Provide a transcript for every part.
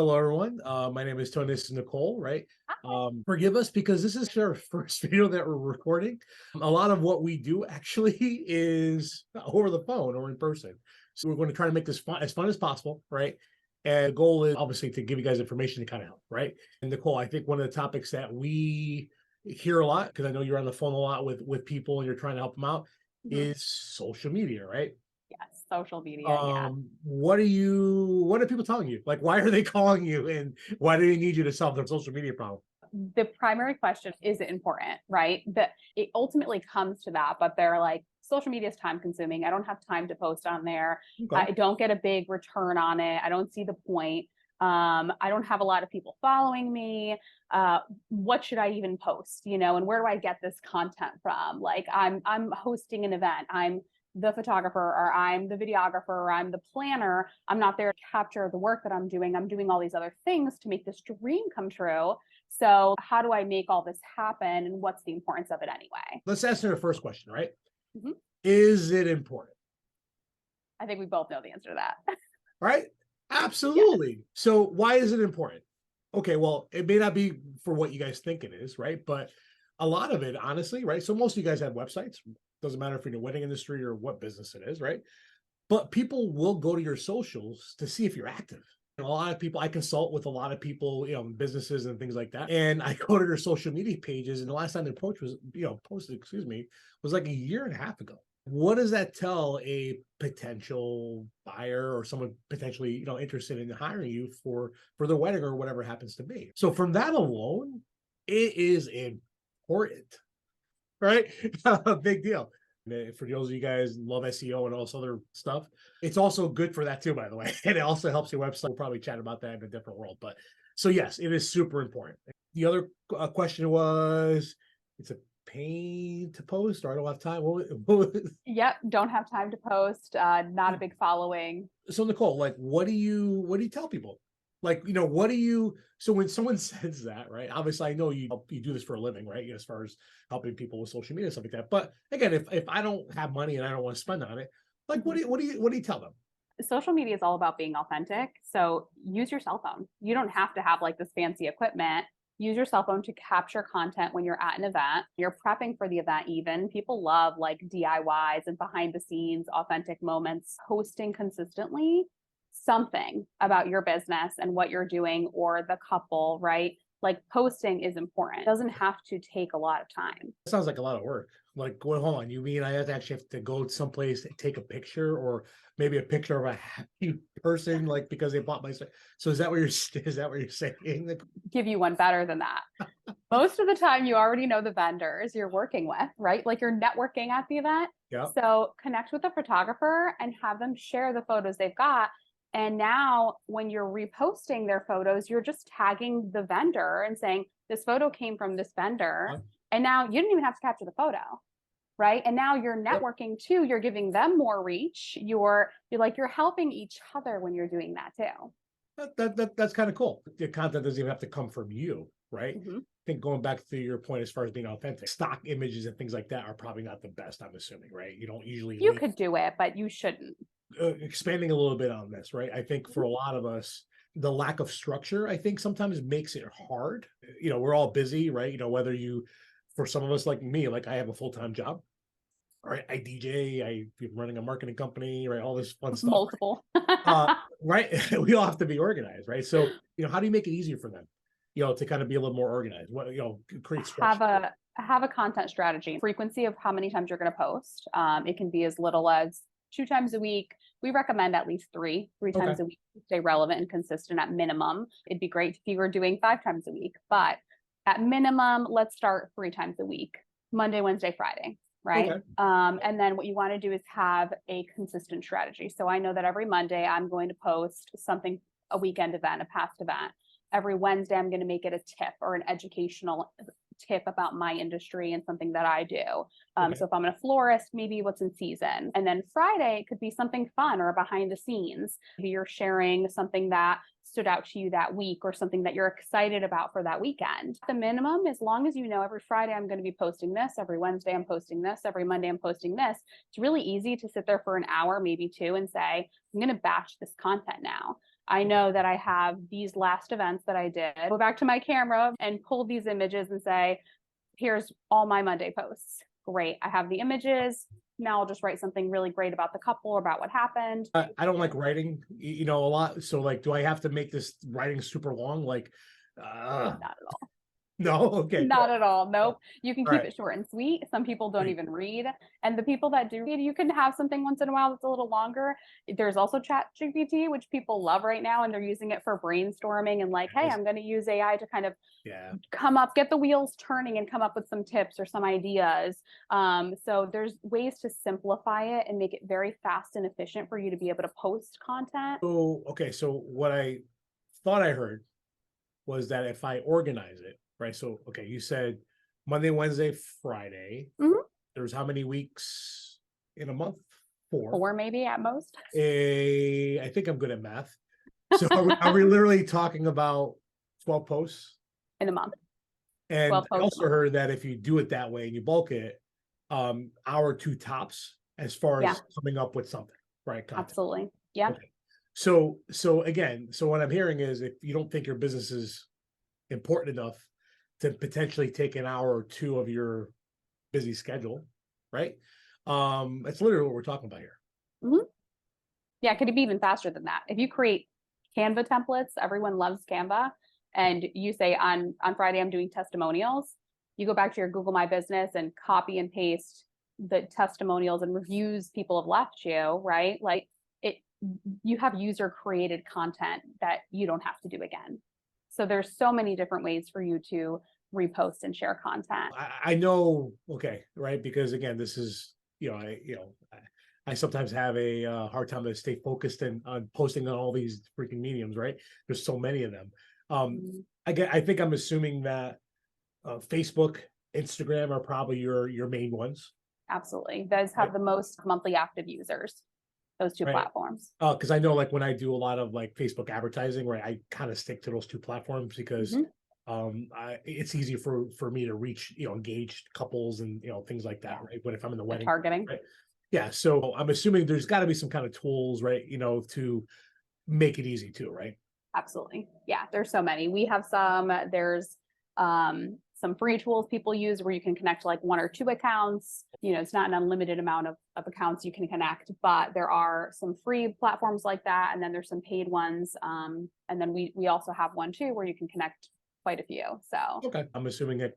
Hello, everyone. My name is Tony. This is Nicole, right? Forgive us because this is our first video that we're recording. A lot of what we do actually is over the phone or in person. So we're going to try to make this fun as possible, right? And the goal is obviously to give you guys information to kind of help, right? And Nicole, I think one of the topics that we hear a lot, because I know you're on the phone a lot with people and you're trying to help them out, Mhm. is social media, right? Yes, social media, yeah. What are people telling you? Like, why are they calling you and why do they need you to solve their social media problem? The primary question, is it important, right? That it ultimately comes to that, but they're like, social media is time consuming. I don't have time to post on there. Okay. I don't get a big return on it. I don't see the point. I don't have a lot of people following me. What should I even post? And where do I get this content from? Like I'm hosting an event. I'm the photographer, or I'm the videographer, or I'm the planner. I'm not there to capture the work that I'm doing. I'm doing all these other things to make this dream come true. So how do I make all this happen? And what's the importance of it anyway? Let's answer the first question, right? Mhm. Is it important? I think we both know the answer to that. Right? Yes. Absolutely. So why is it important? Okay, well, it may not be for what you guys think it is, right? But a lot of it, honestly, right? So most of you guys have websites. Doesn't matter if you're in the wedding industry or what business it is, right? But people will go to your socials to see if you're active. And a lot of people, I consult with a lot of people, businesses and things like that. And I go to their social media pages, and the last time their post was, posted, excuse me, was like a year and a half ago. What does that tell a potential buyer or someone potentially, interested in hiring you for their wedding or whatever happens to be? So from that alone, it is important, right? A big deal. For those of you guys love SEO and all this other stuff, it's also good for that too, by the way. And it also helps your website. We'll probably chat about that in a different world. But so yes, it is super important. The other question was, it's a pain to post, or I don't have time. Yep. Don't have time to post. Not a big following. So Nicole, like, what do you tell people? Like, what do you? So when someone says that, right? Obviously, I know you do this for a living, right? As far as helping people with social media and stuff like that. But again, if I don't have money and I don't want to spend on it, like, Mhm. what do you tell them? Social media is all about being authentic. So use your cell phone. You don't have to have like this fancy equipment. Use your cell phone to capture content when you're at an event. You're prepping for the event, even. People love like DIYs and behind the scenes, authentic moments, hosting consistently something about your business and what you're doing or the couple, right? Like posting is important. It doesn't have to take a lot of time. It sounds like a lot of work. Like, well, hold on, you mean I actually have to go someplace and take a picture, or maybe a picture of a happy person, like because they bought my stuff? So is that what you're is that what you're saying? Like, Give you one better than that. Most of the time, you already know the vendors you're working with, right? Like you're networking at the event. yeah, So connect with the photographer and have them share the photos they've got. And now, when you're reposting their photos, you're just tagging the vendor and saying, this photo came from this vendor. And now you didn't even have to capture the photo, right? And now you're yep. networking too. You're giving them more reach. You're helping each other when you're doing that too. That's kind of cool. The content doesn't even have to come from you, right? Mhm. I think going back to your point as far as being authentic, stock images and things like that are probably not the best, I'm assuming, right? You don't usually You leave. could do it, but you shouldn't. Expanding a little bit on this, right? I think Mhm. for a lot of us, the lack of structure, I think sometimes makes it hard. We're all busy, right? For some of us like me, like I have a full-time job, right? I DJ, I'm running a marketing company, right? All this fun stuff. Multiple. Uh, right. We all have to be organized, right? So, how do you make it easier for them, to kind of be a little more organized? Create have structure. a have a content strategy. Frequency of how many times you're going to post. It can be as little as 2 times a week. We recommend at least three Okay. times a week to stay relevant and consistent at minimum. It'd be great if you were doing 5 times a week, but at minimum, let's start 3 times a week: Monday, Wednesday, Friday. Right. Okay. And then what you want to do is have a consistent strategy. So I know that every Monday I'm going to post something, a weekend event, a past event. Every Wednesday, I'm going to make it a tip or an educational tip about my industry and something that I do. Okay. So if I'm a florist, maybe what's in season. And then Friday, it could be something fun or behind the scenes. Maybe you're sharing something that stood out to you that week or something that you're excited about for that weekend. The minimum, as long as you know every Friday I'm going to be posting this, every Wednesday I'm posting this, every Monday I'm posting this, it's really easy to sit there for an hour, maybe two, and say, I'm going to batch this content now. I know that I have these last events that I did. Go back to my camera and pull these images and say, here's all my Monday posts. Great. I have the images. Now I'll just write something really great about the couple or about what happened. I don't like writing, a lot. So like, do I have to make this writing super long? Like, Not at all. no, okay, Not cool. at all. Nope. You can All keep right. it short and sweet. Some people don't Great. even read. And the people that do read, you can have something once in a while that's a little longer. There's also Chat GPT, which people love right now, and they're using it for brainstorming and like, hey, Yes. I'm going to use AI to kind of Yeah. get the wheels turning and come up with some tips or some ideas. So there's ways to simplify it and make it very fast and efficient for you to be able to post content. So, okay. So what I thought I heard was that if I organize it, right? So, okay, you said Monday, Wednesday, Friday. Mhm. There's how many weeks in a month? 4. 4 maybe at most. I think I'm good at math. So are we literally talking about 12 posts? In a month. And 12 I posts a also month. heard that if you do it that way and you bulk it, hour 2 tops as far Yeah. as coming up with something, right? Content. Absolutely. Yeah. Okay. So again, so what I'm hearing is if you don't think your business is important enough to potentially take an hour or 2 of your busy schedule, right? That's literally what we're talking about here. Mhm. Yeah, it could be even faster than that. If you create Canva templates, everyone loves Canva, and you say on Friday I'm doing testimonials, you go back to your Google My Business and copy and paste the testimonials and reviews people have left you, right? Like it you have user created content that you don't have to do again. So there's so many different ways for you to repost and share content. I know, okay, right? Because again, this is, I sometimes have a hard time to stay focused and on posting on all these freaking mediums, right? There's so many of them. Mhm. I think I'm assuming that Facebook, Instagram are probably your main ones, Absolutely. Those right? have the most monthly active users, those two Right. platforms. Because I know like when I do a lot of like Facebook advertising, right, I kind of stick to those 2 platforms because Mhm. it's easy for me to reach engaged couples and things like that, Yeah. right? But if I'm in the The wedding, targeting. right? Yeah, so I'm assuming there's got to be some kind of tools, right? To make it easy too, right? Absolutely. Yeah, there's so many. We have there's some free tools people use where you can connect like 1 or 2 accounts. It's not an unlimited amount of accounts you can connect, but there are some free platforms like that. And then there's some paid ones. And then we also have one too where you can connect quite a few. So Okay, I'm assuming that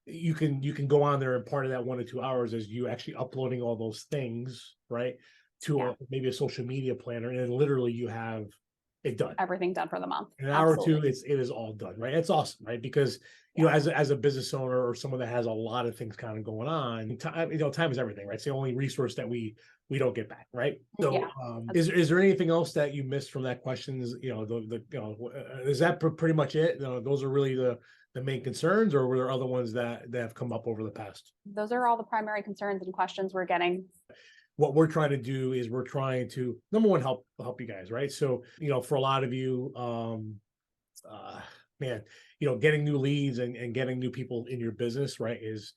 you can go on there and part of that 1 to 2 hours is you actually uploading all those things, right, to yeah, maybe a social media planner, and then literally you have it done. everything done for the month. In an hour or 2, Absolutely. it is all done, right? It's awesome, right? Because Yeah. as a business owner or someone that has a lot of things kind of going on, time is everything, right? It's the only resource that we don't get back, right? So, Yeah. is there anything else that you missed from that question? Is that pretty much it? Those are really the main concerns, or were there other ones that have come up over the past? Those are all the primary concerns and questions we're getting. What we're trying to do is we're trying to, number one, help you guys, right? So, for a lot of you, man, getting new leads and getting new people in your business, right, is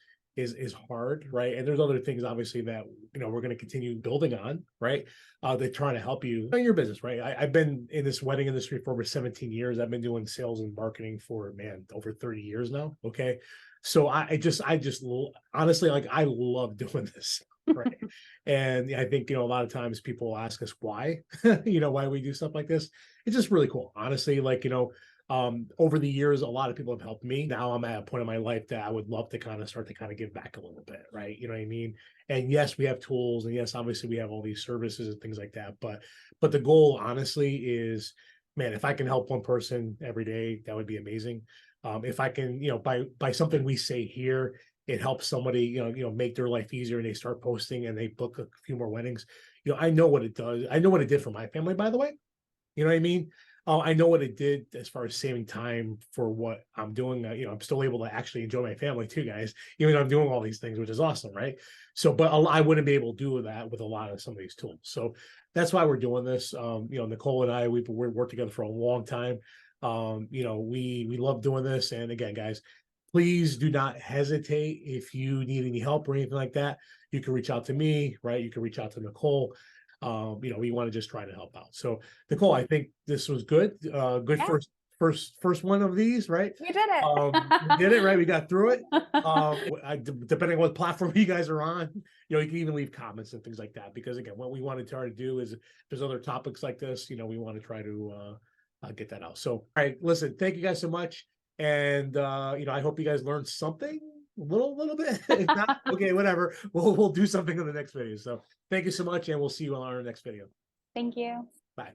hard, right? And there's other things obviously that we're going to continue building on, right? They're trying to help you in your business, right? I've been in this wedding industry for over 17 years. I've been doing sales and marketing for over 30 years now. Okay. So I just honestly, like, I love doing this. Right. And I think, a lot of times people ask us why, why we do stuff like this. It's just really cool. Honestly, like, over the years, a lot of people have helped me. Now I'm at a point in my life that I would love to kind of start to kind of give back a little bit, right? You know what I mean? And yes, we have tools, and yes, obviously we have all these services and things like that. But the goal, honestly, is, man, if I can help one person every day, that would be amazing. If I can, by something we say here, it helps somebody, make their life easier, and they start posting and they book a few more weddings. I know what it does. I know what it did for my family, by the way. You know what I mean? I know what it did as far as saving time for what I'm doing. I'm still able to actually enjoy my family too, guys, even though I'm doing all these things, which is awesome, right? So, but I wouldn't be able to do that with a lot of some of these tools. So that's why we're doing this. Nicole and I, we've worked together for a long time. We love doing this. And again, guys, please do not hesitate if you need any help or anything like that. You can reach out to me, right? You can reach out to Nicole. You know, we want to just try to help out. So Nicole, I think this was good. Good Yeah. first one of these, right? We did it. We did it, right? We got through it. Depending on what platform you guys are on, you know, you can even leave comments and things like that. Because again, what we want to try to do is, if there's other topics like this, you know, we want to try to get that out. So, all right, listen, thank you guys so much, and you know, I hope you guys learned something, a little bit. If not, okay, whatever. We'll do something in the next video. So, thank you so much, and we'll see you on our next video. Thank you. Bye.